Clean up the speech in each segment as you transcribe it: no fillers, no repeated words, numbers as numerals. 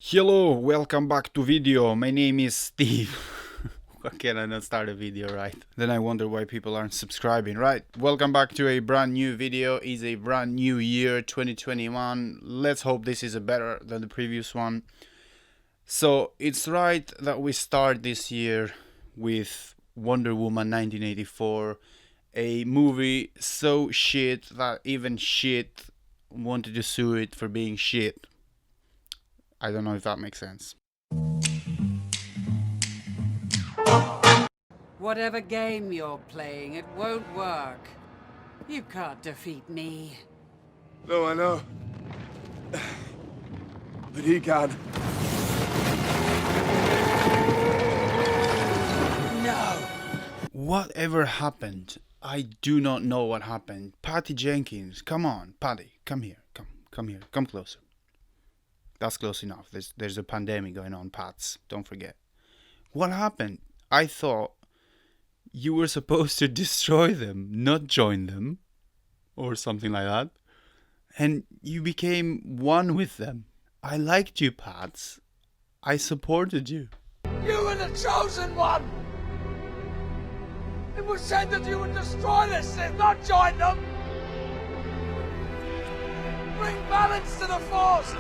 Hello, welcome back to video. My name is Steve. Why can I not start a video, right? Then I wonder why people aren't subscribing, right? Welcome back to a brand new video. It's a brand new year, 2021. Let's hope this is better than the previous one. So it's right that we start this year with Wonder Woman 1984, a movie so shit that even shit wanted to sue it for being shit. I don't know if that makes sense. Whatever game you're playing, it won't work. You can't defeat me. No, I know. But he can. No! Whatever happened? I do not know what happened. Patty Jenkins, come on, Patty, come here, come here, come closer. That's close enough. There's a pandemic going on, Pats. Don't forget. What happened? I thought you were supposed to destroy them, not join them, or something like that. And you became one with them. I liked you, Pats. I supported you. You were the chosen one! It was said that you would destroy this Sith, not join them! Bring balance to the Force!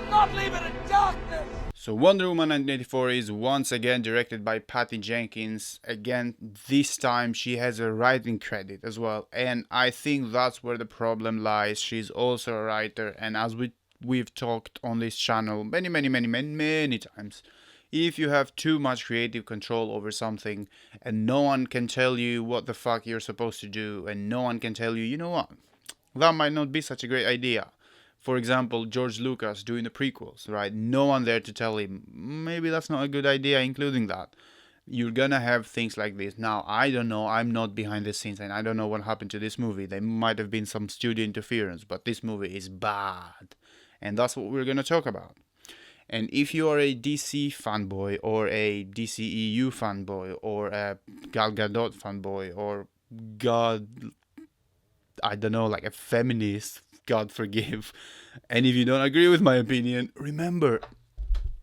Not leave it in darkness! So Wonder Woman 1984 is once again directed by Patty Jenkins. Again, this time she has a writing credit as well. And I think that's where the problem lies. She's also a writer. And as we've talked on this channel many times, if you have too much creative control over something and no one can tell you what the fuck you're supposed to do, and no one can tell you, you know what, that might not be such a great idea. For example, George Lucas doing the prequels, right? No one there to tell him, maybe that's not a good idea, including that. You're gonna have things like this. Now, I don't know, I'm not behind the scenes, and I don't know what happened to this movie. There might have been some studio interference, but this movie is bad. And that's what we're gonna talk about. And if you are a DC fanboy, or a DCEU fanboy, or a Gal Gadot fanboy, or I don't know, like a feminist, God forgive. And if you don't agree with my opinion, remember,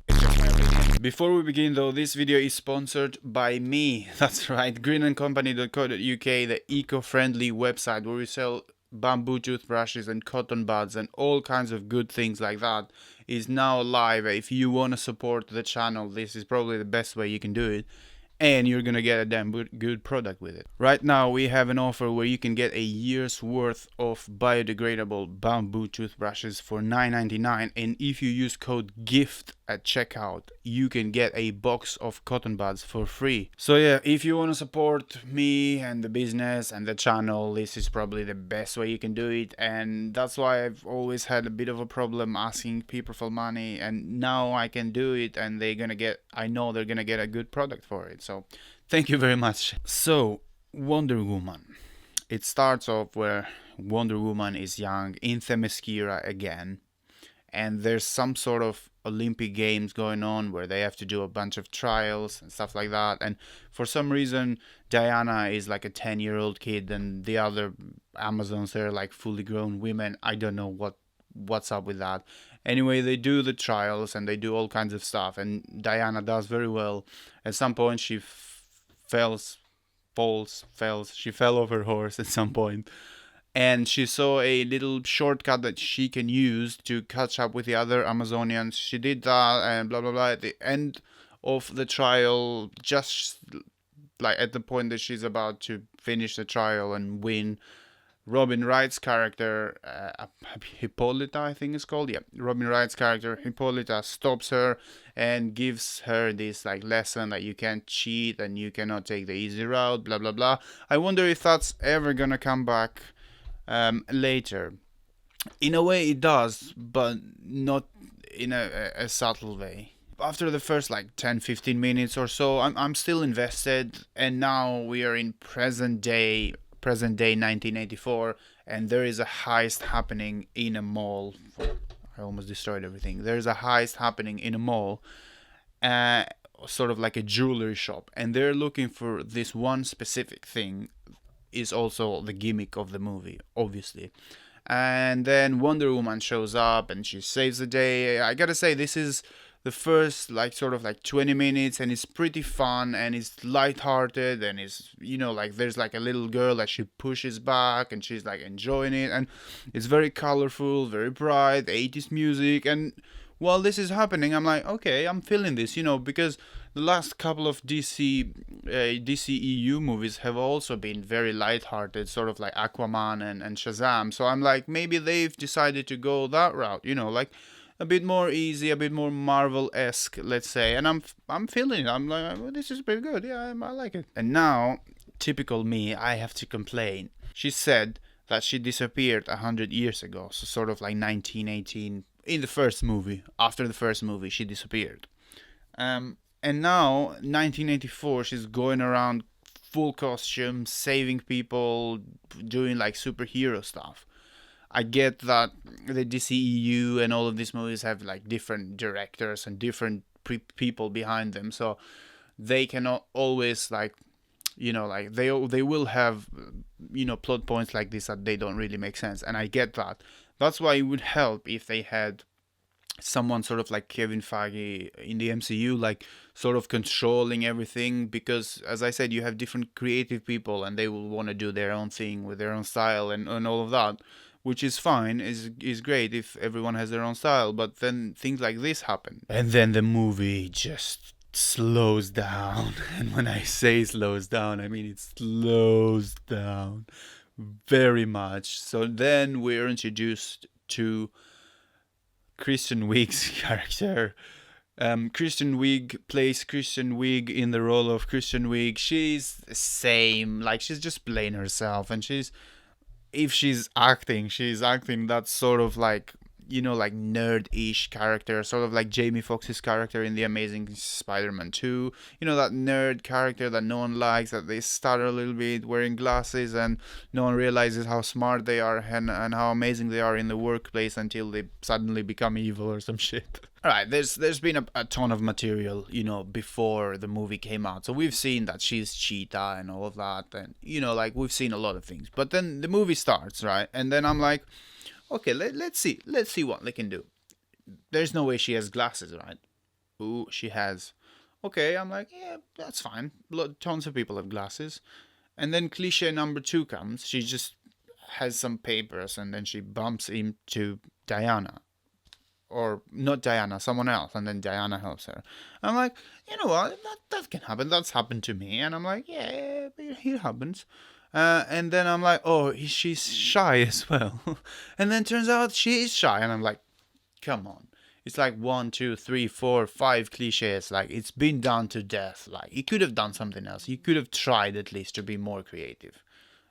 it's just my opinion. Before we begin though, this video is sponsored by me. That's right, greenandcompany.co.uk, the eco-friendly website where we sell bamboo toothbrushes and cotton buds and all kinds of good things like that, is now live. If you want to support the channel, this is probably the best way you can do it. And you're gonna get a damn good product with it. Right now we have an offer where you can get a year's worth of biodegradable bamboo toothbrushes for $9.99, and if you use code GIFT at checkout, you can get a box of cotton buds for free. So yeah, if you want to support me and the business and the channel, this is probably the best way you can do it. And that's why I've always had a bit of a problem asking people for money, and now I can do it, and I know they're gonna get a good product for it. So thank you very much. So Wonder Woman, it starts off where Wonder Woman is young in Themyscira again, and there's some sort of Olympic Games going on where they have to do a bunch of trials and stuff like that. And for some reason, Diana is like a 10-year-old kid, and the other Amazons are like fully grown women. I don't know what's up with that. Anyway, they do the trials and they do all kinds of stuff, and Diana does very well. At some point, she falls. She fell off her horse at some point, and she saw a little shortcut that she can use to catch up with the other Amazonians. She did that, and blah blah blah. At the end of the trial, just like at the point that she's about to finish the trial and win, Robin Wright's character, Hippolyta, I think it's called. Yeah, Robin Wright's character, Hippolyta, stops her and gives her this like lesson that you can't cheat and you cannot take the easy route, blah blah blah. I wonder if that's ever gonna come back later. In a way it does, but not in a subtle way. After the first like 10-15 minutes or so, I'm still invested, and now we are in present day 1984, and there is a heist happening in a mall. I almost destroyed everything. There's a heist happening in a mall, sort of like a jewelry shop, and they're looking for this one specific thing. Is also the gimmick of the movie, obviously. And then Wonder Woman shows up and she saves the day. I gotta say, this is the first like sort of like 20 minutes, and it's pretty fun and it's lighthearted, and it's, you know, like there's like a little girl that she pushes back and she's like enjoying it, and it's very colorful, very bright, 80s music. And while this is happening, I'm like, okay, I'm feeling this, you know, because the last couple of DCEU movies have also been very lighthearted, sort of like Aquaman and Shazam. So I'm like, maybe they've decided to go that route, you know, like a bit more easy, a bit more Marvel-esque, let's say. And I'm feeling it. I'm like, well, this is pretty good. Yeah, I like it. And now, typical me, I have to complain. She said that she disappeared 100 years ago, so sort of like 1918 in the first movie. After the first movie, she disappeared. And now, 1984, she's going around full costume, saving people, doing like superhero stuff. I get that the DCEU and all of these movies have like different directors and different people behind them, so they cannot always like, you know, like they will have, you know, plot points like this that they don't really make sense, and I get that. That's why it would help if they had someone sort of like Kevin Feige in the MCU, like sort of controlling everything, because as I said, you have different creative people and they will want to do their own thing with their own style and all of that, which is fine, is great if everyone has their own style. But then things like this happen, and then the movie just slows down. And when I say slows down, I mean it slows down very much. So then we're introduced to Kristen Wiig's character. Kristen Wiig plays Kristen Wiig in the role of Kristen Wiig. She's the same, like she's just playing herself, and if she's acting that sort of like, you know, like nerd-ish character, sort of like Jamie Foxx's character in The Amazing Spider-Man 2. You know, that nerd character that no one likes, that they stutter a little bit, wearing glasses, and no one realizes how smart they are and how amazing they are in the workplace until they suddenly become evil or some shit. Alright, there's been a ton of material, you know, before the movie came out. So we've seen that she's Cheetah and all of that, and, you know, like we've seen a lot of things. But then the movie starts, right? And then I'm like, okay, let's see what they can do. There's no way she has glasses, right? Ooh, she has. Okay, I'm like, yeah, that's fine. Tons of people have glasses. And then cliche number 2 comes. She just has some papers, and then she bumps into Diana. Or not Diana, someone else, and then Diana helps her. I'm like, you know what, that can happen. That's happened to me. And I'm like, yeah, it happens. And then I'm like, oh, she's shy as well. And then turns out she is shy. And I'm like, come on. It's like 1, 2, 3, 4, 5 cliches. Like, it's been done to death. Like, you could have done something else. You could have tried at least to be more creative.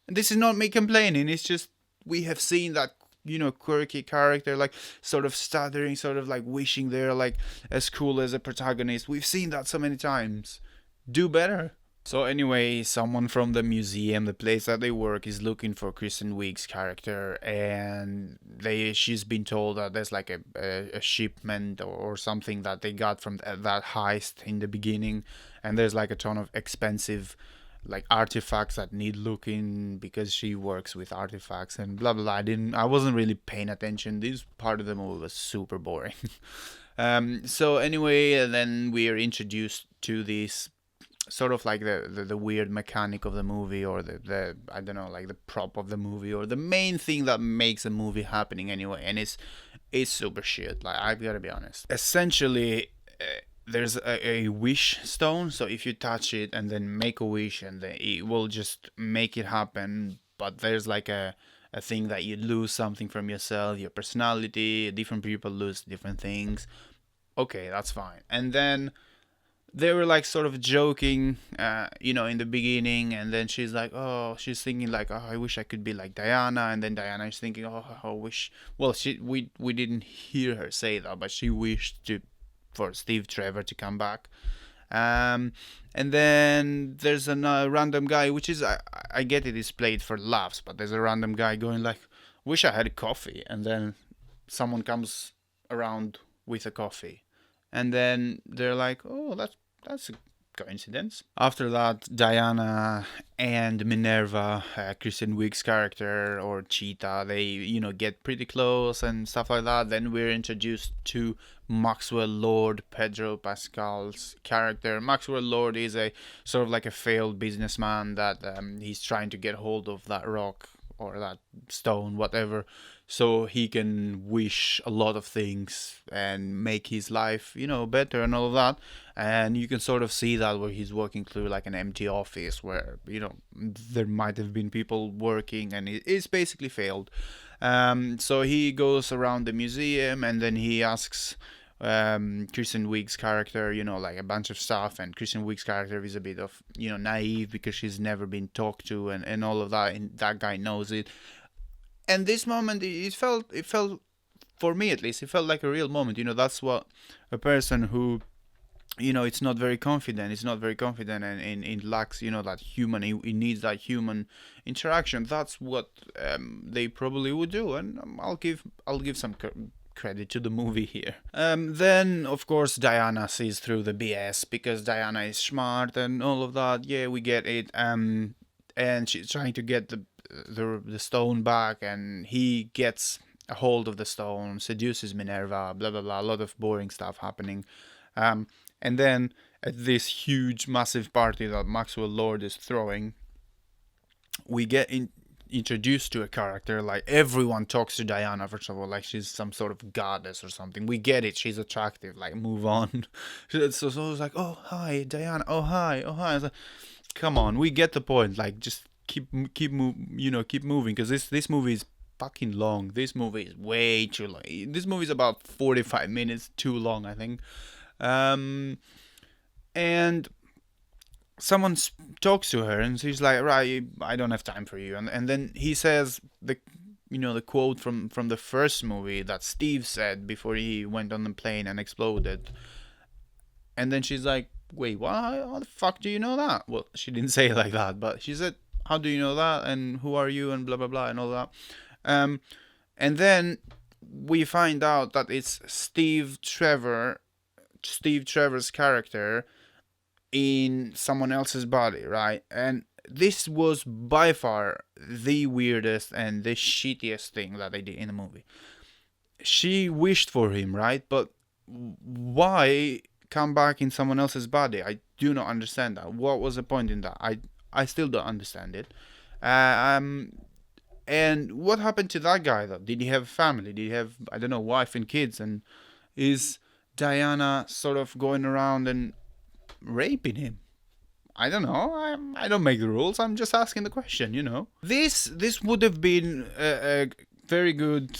And this is not me complaining. It's just, we have seen that, you know, quirky character, like sort of stuttering, sort of like wishing they're like as cool as a protagonist. We've seen that so many times. Do better. So anyway, someone from the museum, the place that they work, is looking for Kristen Wiig's character, and she's been told that there's like a shipment or something that they got from that heist in the beginning, and there's like a ton of expensive like artifacts that need looking because she works with artifacts and blah blah blah. I wasn't really paying attention. This part of the movie was super boring. So anyway, then we are introduced to this sort of like the weird mechanic of the movie, or the I don't know, like the prop of the movie, or the main thing that makes a movie happening anyway, and it's super shit. Like, I've got to be honest. Essentially, there's a wish stone, so if you touch it and then make a wish, and then it will just make it happen. But there's like a thing that you lose something from yourself, your personality. Different people lose different things. Okay, that's fine. And then they were like sort of joking, you know, in the beginning, and then she's like, oh, she's thinking like, oh, I wish I could be like Diana, and then Diana is thinking, oh, I wish. Well, we didn't hear her say that, but she wished for Steve Trevor to come back. And then there's a random guy, which is, I get it is played for laughs, but there's a random guy going like, wish I had coffee, and then someone comes around with a coffee, and then they're like, oh, that's a coincidence. After that, Diana and Minerva, Kristen Wiig's character, or Cheetah, they, you know, get pretty close and stuff like that. Then we're introduced to Maxwell Lord, Pedro Pascal's character. Maxwell Lord is a sort of like a failed businessman that he's trying to get hold of that rock or that stone, whatever, so he can wish a lot of things and make his life, better and all of that. And you can sort of see that where he's working through like an empty office where, there might have been people working, and it's basically failed. So he goes around the museum, and then he asks Kristen Wiig's character, like a bunch of stuff, and Kristen Wiig's character is a bit of, naive because she's never been talked to and all of that, and that guy knows it. And this moment, it felt, for me at least, it felt like a real moment. That's what a person who, it's not very confident and it lacks, that human, it needs that human interaction. That's what they probably would do, and I'll give some credit to the movie here. Then of course Diana sees through the BS because Diana is smart and all of that. Yeah, we get it. And she's trying to get the stone back, and he gets a hold of the stone, seduces Minerva, blah blah blah, a lot of boring stuff happening. And then at this huge massive party that Maxwell Lord is throwing, we get introduced to a character. Like, everyone talks to Diana, first of all, like she's some sort of goddess or something. We get it, she's attractive, like, move on. So it's like, oh hi Diana, oh hi. I was like, come on, we get the point. Like, just keep moving, because this movie is fucking long. This movie is way too long. This movie is about 45 minutes too long, I think. And someone talks to her, and she's like, right, I don't have time for you. And then he says the quote from the first movie that Steve said before he went on the plane and exploded. And then she's like, wait, what? How the fuck do you know that? Well, she didn't say it like that, but she said, how do you know that? And who are you? And blah, blah, blah, and all that. And then we find out that it's Steve Trevor's character in someone else's body, right? And this was by far the weirdest and the shittiest thing that they did in the movie. She wished for him, right? But why come back in someone else's body? I do not understand that. What was the point in that? I still don't understand it. And what happened to that guy, though? Did he have a family? Did he have, I don't know, wife and kids? And is Diana sort of going around and raping him? I don't know. I don't make the rules. I'm just asking the question, This would have been a very good,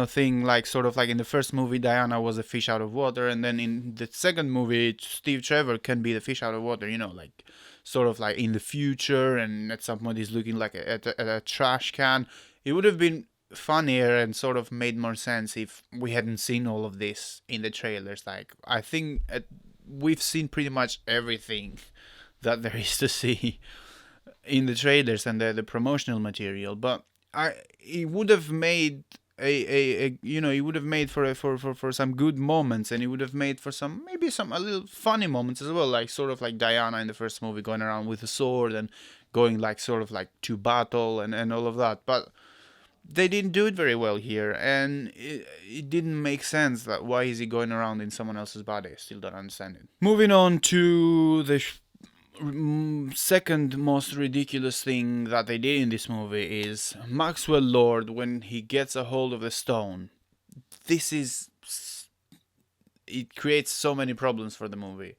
thing, like sort of like in the first movie, Diana was a fish out of water, and then in the second movie, Steve Trevor can be the fish out of water, like sort of like in the future, and at some point he's looking like at a trash can. It would have been funnier and sort of made more sense if we hadn't seen all of this in the trailers. Like, I think we've seen pretty much everything that there is to see in the trailers and the promotional material, but it would have made it would have made for some good moments, and it would have made for maybe a little funny moments as well, like sort of like Diana in the first movie going around with a sword and going like sort of like to battle and all of that. But they didn't do it very well here, and it didn't make sense. That why is he going around in someone else's body? I still don't understand it. Moving on to the second most ridiculous thing that they did in this movie is Maxwell Lord, when he gets a hold of the stone. It creates so many problems for the movie.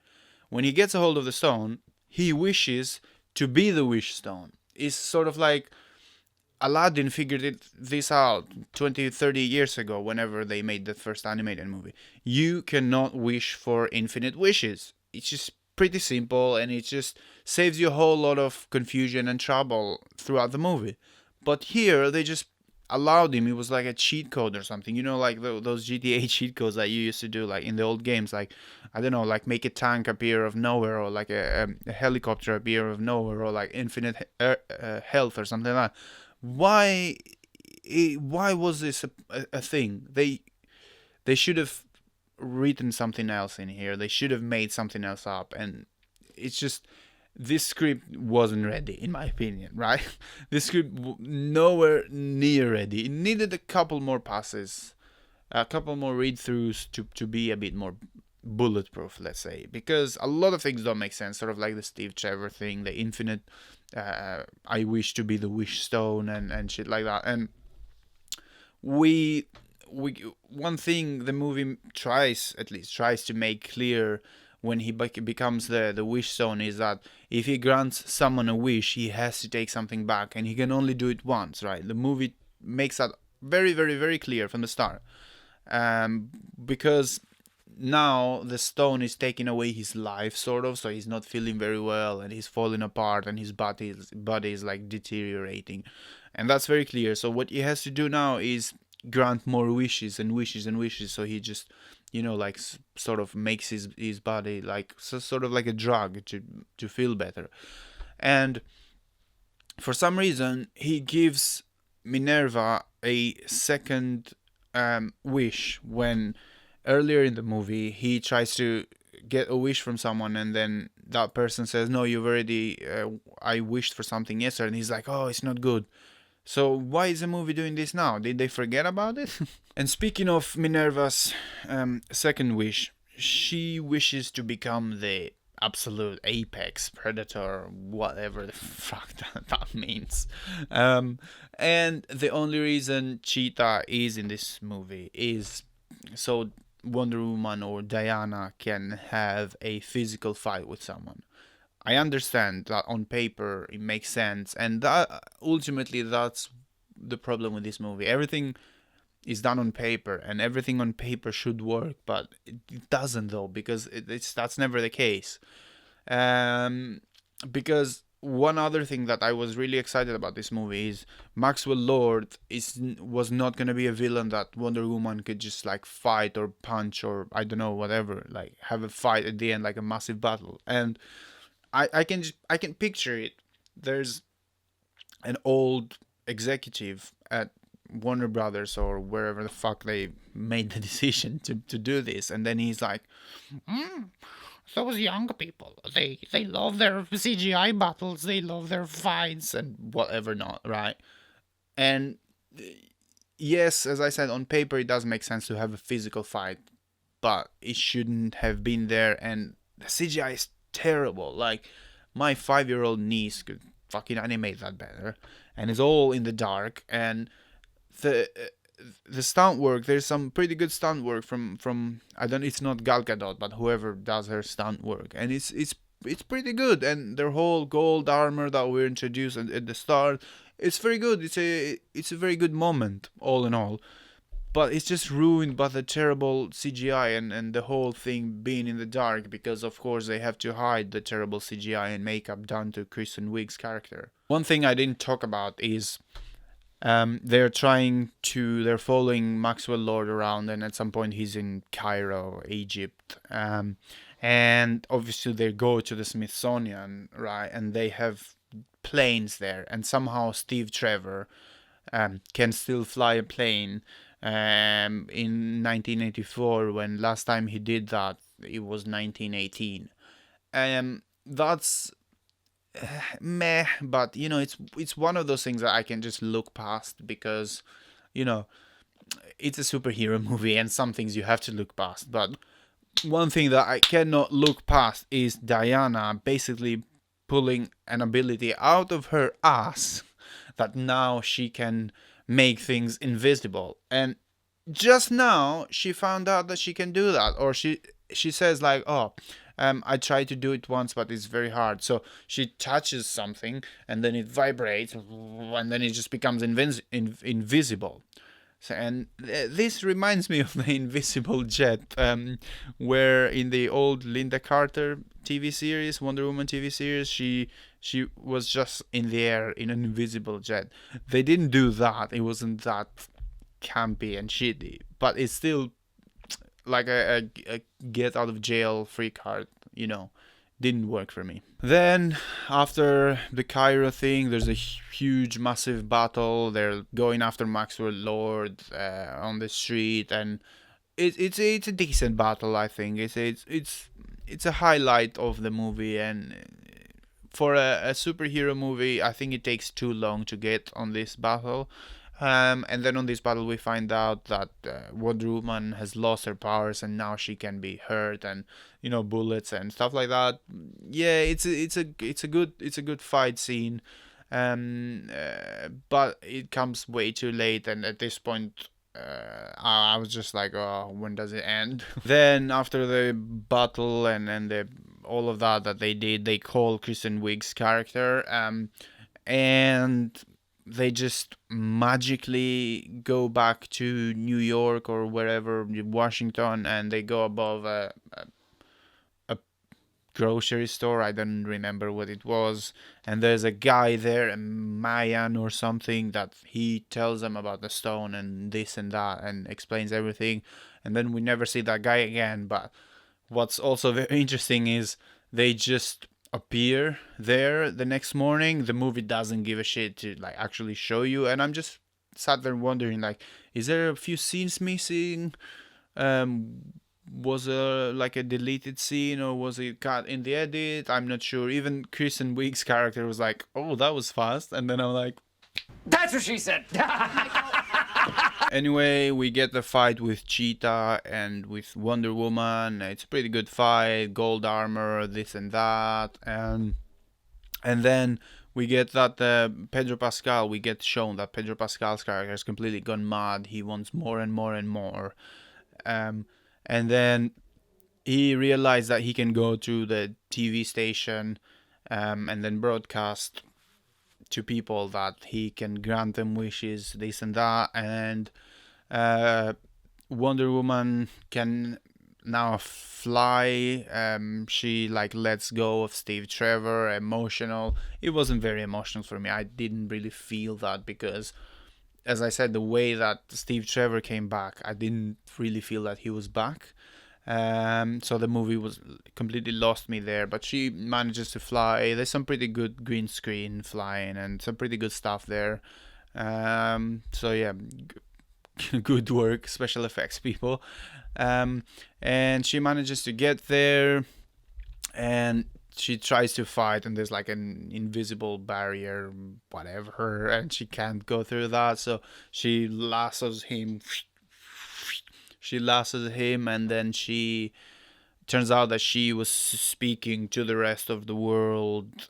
When he gets a hold of the stone, he wishes to be the wish stone. It's sort of like Aladdin figured this out 20-30 years ago, whenever they made the first animated movie. You cannot wish for infinite wishes. It's just pretty simple, and it just saves you a whole lot of confusion and trouble throughout the movie. But here they just allowed him. It was like a cheat code or something, like those GTA cheat codes that you used to do, like in the old games, like, I don't know, like make a tank appear of nowhere, or like a helicopter appear of nowhere, or like infinite health or something like that. Why was this a thing? They should have written something else in here. They should have made something else up, and it's just, this script wasn't ready, in my opinion, right? This script nowhere near ready. It needed a couple more passes a couple more read-throughs to be a bit more bulletproof, let's say, because a lot of things don't make sense, sort of like the Steve Trevor thing, the infinite I wish to be the wish stone and shit like that. And we one thing the movie tries to make clear when he becomes the wish stone is that if he grants someone a wish, he has to take something back, and he can only do it once, right? The movie makes that very, very, very clear from the start, because now the stone is taking away his life, sort of, so he's not feeling very well, and he's falling apart, and his body is like deteriorating, and that's very clear. So what he has to do now is grant more wishes and wishes and wishes, so he just, you know, like sort of makes his body like sort of like a drug to feel better. And for some reason he gives Minerva a second wish, when earlier in the movie he tries to get a wish from someone, and then that person says, no, you've already I wished for something yesterday, and he's like, oh, it's not good. So why is the movie doing this now? Did they forget about it? And speaking of Minerva's second wish, she wishes to become the absolute apex predator, whatever the fuck that means. And the only reason Cheetah is in this movie is so Wonder Woman or Diana can have a physical fight with someone. I understand that on paper it makes sense, and that ultimately that's the problem with this movie. Everything is done on paper, and everything on paper should work, but it doesn't, though, because that's never the case. Because one other thing that I was really excited about this movie is Maxwell Lord was not gonna be a villain that Wonder Woman could just like fight or punch or I don't know, whatever, like have a fight at the end, like a massive battle. And I can picture it. There's an old executive at Warner Brothers or wherever the fuck they made the decision to do this, and then he's like, those young people, they love their CGI battles, they love their fights and whatever not, right? And yes, as I said, on paper it does make sense to have a physical fight, but it shouldn't have been there, and the CGI is terrible. Like, my 5-year-old niece could fucking animate that better, and it's all in the dark. And the stunt work, there's some pretty good stunt work from it's not Gal Gadot, but whoever does her stunt work, and it's pretty good. And their whole gold armor that we're introduced at the start, it's very good. It's a very good moment, all in all. But it's just ruined by the terrible CGI and the whole thing being in the dark, because of course they have to hide the terrible CGI and makeup done to Kristen Wiig's character. One thing I didn't talk about is they're following Maxwell Lord around, and at some point he's in Cairo, Egypt, and obviously they go to the Smithsonian, right, and they have planes there, and somehow Steve Trevor can still fly a plane. In 1984, when last time he did that, it was 1918. That's meh, but you know, it's one of those things that I can just look past, because you know, it's a superhero movie and some things you have to look past. But one thing that I cannot look past is Diana basically pulling an ability out of her ass that now she can make things invisible. And just now she found out that she can do that, or she says like, oh, I tried to do it once, but it's very hard. So she touches something and then it vibrates, and then it just becomes invisible. So, and this reminds me of the Invisible Jet, where in the old Linda Carter TV series, Wonder Woman TV series, she was just in the air in an invisible jet. They didn't do that. It wasn't that campy and shitty, but it's still like a get out of jail free card, you know. Didn't work for me. Then after the Cairo thing, there's a huge massive battle. They're going after Maxwell Lord on the street, and it's a decent battle. I think it's a highlight of the movie. And for a superhero movie, I think it takes too long to get on this battle. And then on this battle we find out that Wonder Woman has lost her powers and now she can be hurt, and bullets and stuff like that. Yeah, it's a good fight scene, but it comes way too late, and at this point I was just like, oh, when does it end? Then after the battle and all of that they did, they call Kristen Wiig's character, and they just magically go back to New York or wherever, Washington, and they go above a grocery store. I don't remember what it was, and there's a guy there, a Mayan or something, that he tells them about the stone and this and that and explains everything, and then we never see that guy again. But what's also very interesting is they just appear there the next morning. The movie doesn't give a shit to like actually show you, and I'm just sat there wondering, like, is there a few scenes missing? Was like a deleted scene, or was it cut in the edit? I'm not sure. Even Kristen Wiig's character was like, oh, that was fast, and then I'm like, That's what she said. anyway, we get the fight with Cheetah and with Wonder Woman. It's a pretty good fight, gold armor, this and that, and then we get that Pedro Pascal. We get shown that Pedro Pascal's character has completely gone mad. He wants more and more and more, and then he realized that he can go to the TV station, and then broadcast to people that he can grant them wishes, this and that, and Wonder Woman can now fly. She like lets go of Steve Trevor. Emotional. It wasn't very emotional for me. I didn't really feel that because, as I said, the way that Steve Trevor came back, I didn't really feel that he was back. So the movie was completely lost me there, but she manages to fly. There's some pretty good green screen flying and some pretty good stuff there. So yeah, good work, special effects people. And she manages to get there, and she tries to fight, and there's like an invisible barrier, whatever, and she can't go through that, so she lassos him. And then she turns out that she was speaking to the rest of the world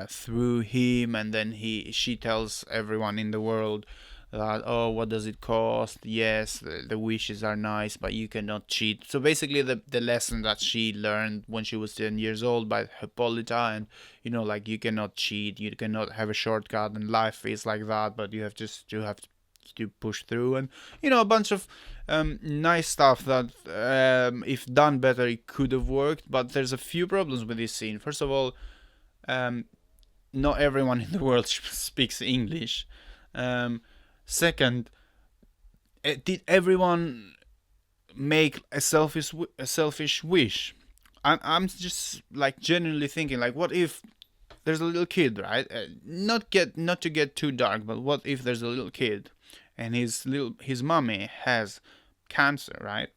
through him, and then she tells everyone in the world that, oh, what does it cost? Yes, the wishes are nice, but you cannot cheat. So basically the lesson that she learned when she was 10 years old by Hippolyta, and like, you cannot cheat, you cannot have a shortcut, and life is like that, but you have to push through, and a bunch of nice stuff that if done better it could have worked. But there's a few problems with this scene. First of all, not everyone in the world speaks English. Second, did everyone make a selfish wish? I'm just like genuinely thinking, like, what if there's a little kid, right? Not to get too dark, but what if there's a little kid and his mommy has cancer, right?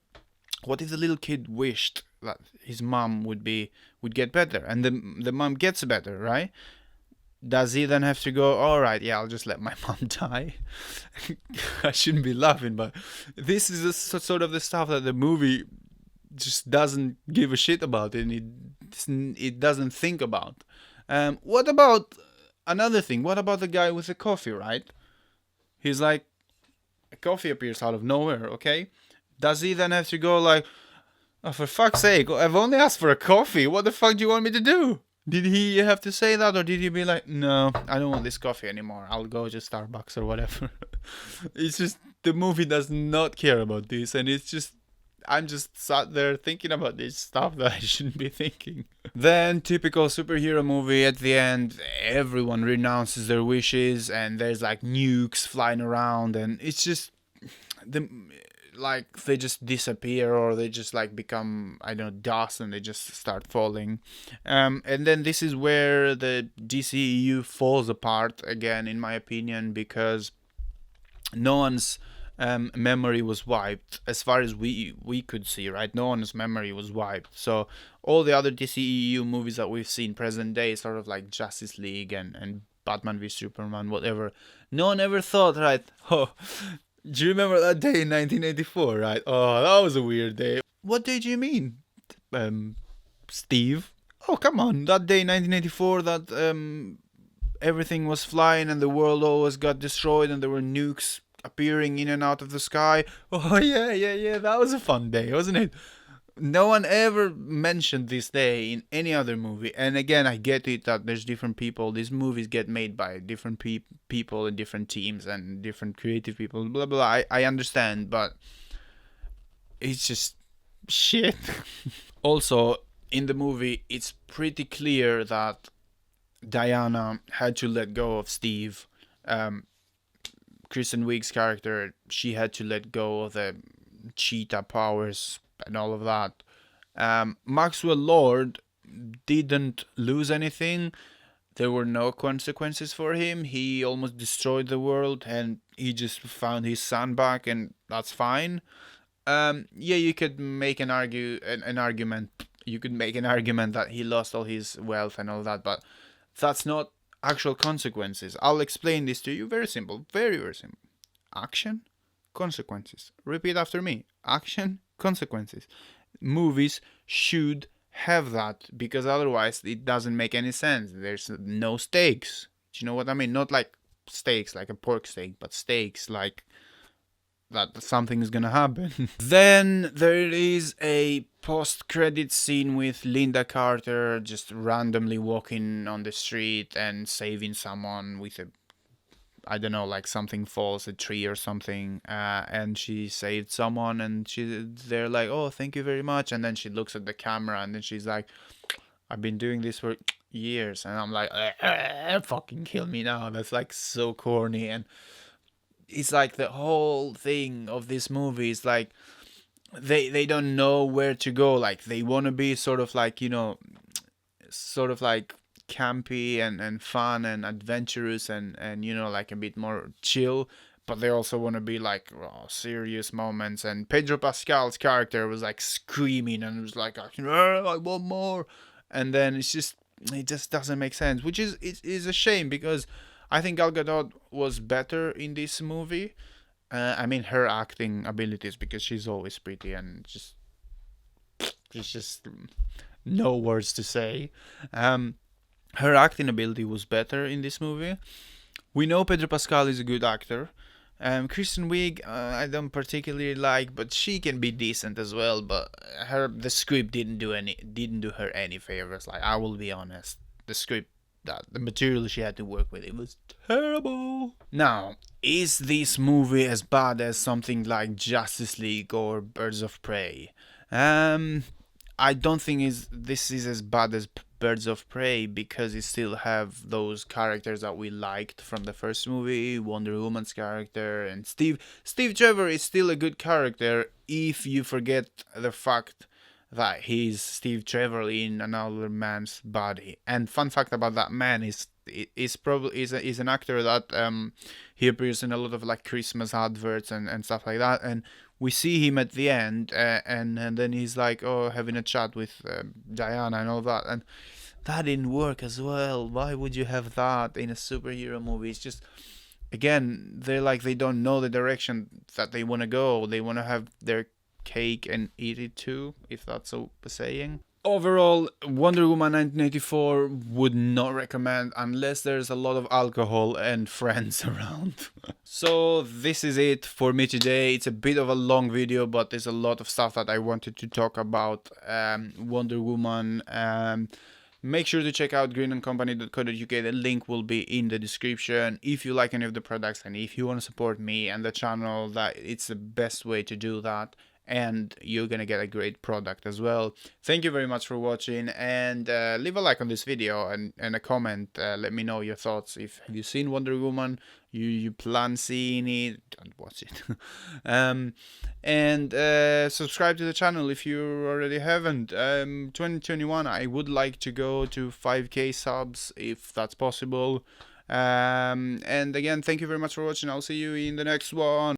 What if the little kid wished that his mom would get better, and the mom gets better, right? Does he then have to go, all right, yeah, I'll just let my mom die? I shouldn't be laughing, but this is sort of the stuff that the movie just doesn't give a shit about, and it doesn't think about. What about another thing? What about the guy with the coffee, right? He's like, a coffee appears out of nowhere, okay? Does he then have to go like, oh, for fuck's sake, I've only asked for a coffee. What the fuck do you want me to do? Did he have to say that, or did he be like, no, I don't want this coffee anymore, I'll go to Starbucks or whatever? It's just, the movie does not care about this, and it's just, I'm just sat there thinking about this stuff that I shouldn't be thinking. Then, typical superhero movie, at the end, everyone renounces their wishes, and there's like nukes flying around, and it's just, they just disappear, or they just like become, I don't know, dust, and they just start falling. And then this is where the DCEU falls apart again, in my opinion, because no one's memory was wiped, as far as we could see, right? No one's memory was wiped. So all the other DCEU movies that we've seen present day, sort of like Justice League and Batman v Superman, whatever. No one ever thought, right? Oh, do you remember that day in 1984, right? Oh, that was a weird day. What day do you mean, Steve? Oh, come on, that day in 1984 that everything was flying and the world always got destroyed and there were nukes appearing in and out of the sky. Oh, yeah, that was a fun day, wasn't it? No one ever mentioned this day in any other movie. And again, I get it that there's different people. These movies get made by different people and different teams and different creative people, blah, blah. I understand, but it's just shit. Also, in the movie, it's pretty clear that Diana had to let go of Steve. Kristen Wiig's character, she had to let go of the cheetah powers and all of that. Maxwell Lord didn't lose anything. There were no consequences for him. He almost destroyed the world and he just found his son back, and that's fine. Yeah, you could make an argument. You could make an argument that he lost all his wealth and all that, but that's not actual consequences. I'll explain this to you. Very simple. Very, very simple. Action, consequences. Repeat after me. Action, consequences. Movies should have that, because otherwise it doesn't make any sense. There's no stakes. Do you know what I mean? Not like steaks, like a pork steak, but stakes like that something is gonna happen. Then there is a post-credit scene with Linda Carter just randomly walking on the street and saving someone with a, I don't know, like something falls, a tree or something, and she saved someone, and they're like, oh, thank you very much, and then she looks at the camera, and then she's like, I've been doing this for years, and I'm like, fucking kill me now. That's like so corny, and it's like the whole thing of this movie is like they don't know where to go. Like they want to be sort of like, you know, sort of like campy and fun and adventurous and you know, like a bit more chill, but they also want to be like serious moments. And Pedro Pascal's character was like screaming and was like, I want more, and then it just doesn't make sense, which is a shame, because I think Gal Gadot was better in this movie. I mean, her acting abilities, because she's always pretty and there's just no words to say. Her acting ability was better in this movie. We know Pedro Pascal is a good actor. Kristen Wiig, I don't particularly like, but she can be decent as well. But the script didn't do her any favors. Like, I will be honest, the material she had to work with, it was terrible. Now, is this movie as bad as something like Justice League or Birds of Prey? I don't think this is as bad as Birds of Prey, because it still have those characters that we liked from the first movie, Wonder Woman's character, and Steve Trevor is still a good character if you forget the fact that he's Steve Trevor in another man's body. And fun fact about that man is an actor that he appears in a lot of like Christmas adverts and stuff like that, and we see him at the end, and then he's like, having a chat with Diana and all that, and that didn't work as well. Why would you have that in a superhero movie? It's just, again, they don't know the direction that they want to go. They want to have their cake and eat it too, if that's a saying. Overall, Wonder Woman 1984 would not recommend unless there's a lot of alcohol and friends around. So this is it for me today. It's a bit of a long video, but there's a lot of stuff that I wanted to talk about Wonder Woman. Make sure to check out greenandcompany.co.uk. The link will be in the description. If you like any of the products and if you want to support me and the channel, that it's the best way to do that. And you're gonna get a great product as well. Thank you very much for watching, and leave a like on this video and a comment. Let me know your thoughts. Have you seen Wonder Woman? You plan seeing it? Don't watch it. And subscribe to the channel if you already haven't. 2021, I would like to go to 5k subs if that's possible. And again, thank you very much for watching. I'll see you in the next one.